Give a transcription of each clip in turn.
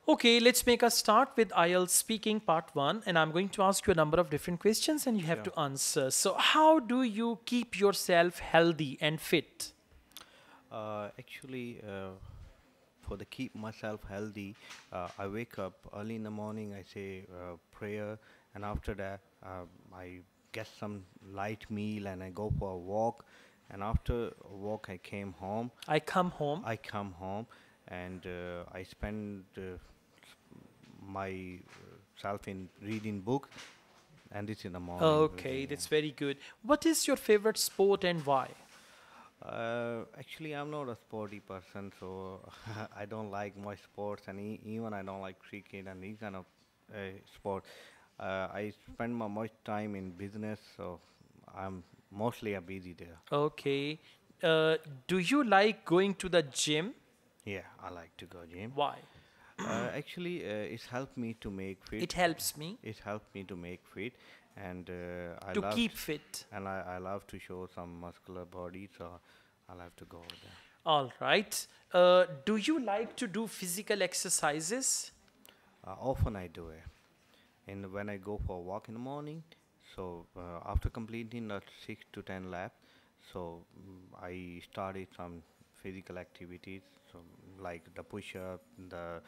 Okay, let's make a start with IELTS speaking part 1, and I'm going to ask you a number of different questions and you have Sure. to answer. So how do you keep yourself healthy and fit? Actually, for the keep myself healthy, I wake up early in the morning. I say prayer, and after that, I get some light meal and I go for a walk. And after a walk, I came home. I come home. I come home, and I spend my self in reading book, and it's in the morning. Okay, that's very good. What is your favorite sport and why? Actually, I'm not a sporty person, so I don't like much sports, and even I don't like cricket and these kind of sport. I spend my much time in business, so I'm mostly a busy there. Okay. Uh, do you like going to the gym? Yeah, I like to go gym. Why? Actually, it's helped me to make fit. It helps me It helped me to make fit, and to keep fit. I love to show some muscular body, so I love to go there. All right. Do you like to do physical exercises? Often I do it. And when I go for a walk in the morning, so after completing the 6 to 10 laps, so I started some physical activities, so like the push up, the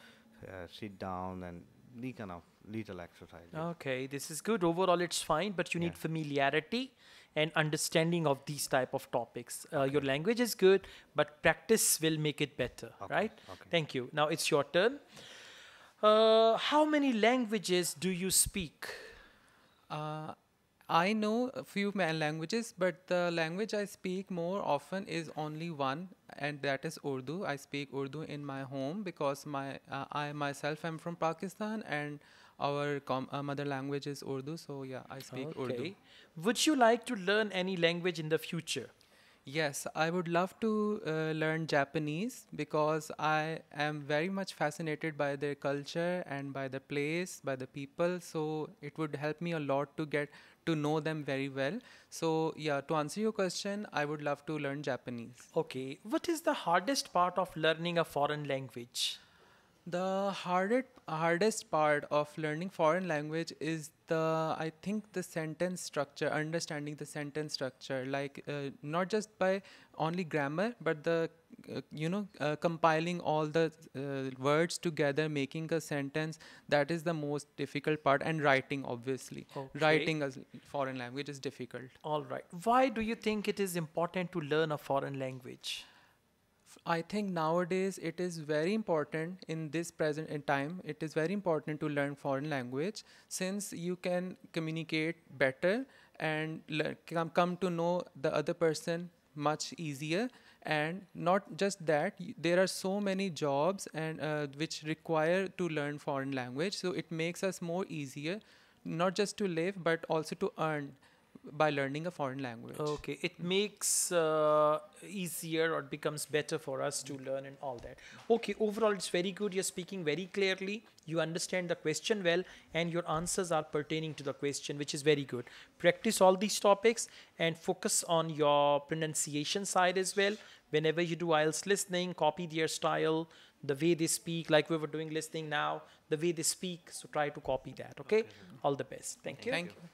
sit down, and the kind of little exercises. Okay, this is good. Overall, it's fine, but you Yeah. need familiarity and understanding of these type of topics. Your Okay. language is good, but practice will make it better, Okay. right? Okay. Thank you. Now it's your turn. How many languages do you speak? Uh, I know a few languages, but the language I speak more often is only one, and that is Urdu. I speak Urdu in my home because I myself am from Pakistan, and our mother language is Urdu. So yeah, I speak Urdu. Okay. Would you like to learn any language in the future? Yes, I would love to learn Japanese because I am very much fascinated by their culture and by the place, by the people. So it would help me a lot to get to know them very well. So, yeah, to answer your question, I would love to learn Japanese. Okay. What is the hardest part of learning a foreign language? The hardest part of learning foreign language is I think the sentence structure, understanding the sentence structure, like not just by only grammar, but compiling all the words together, making a sentence. That is the most difficult part, and writing, obviously. Okay. Writing a foreign language is difficult. All right. Why do you think it is important to learn a foreign language? I think nowadays it is very important in this present in time. It is very important to learn foreign language since you can communicate better and come to know the other person much easier. And not just that, there are so many jobs and which require to learn foreign language. So it makes us more easier, not just to live but also to earn by learning a foreign language. Okay, it makes easier or it becomes better for us to learn and all that. Okay, overall it's very good. You're speaking very clearly. You understand the question well, and your answers are pertaining to the question, which is very good. Practice all these topics and focus on your pronunciation side as well. Whenever you do IELTS listening, copy their style, the way they speak, like we were doing listening now, the way they speak. So try to copy that. Okay, all the best. Thank you. Thank you.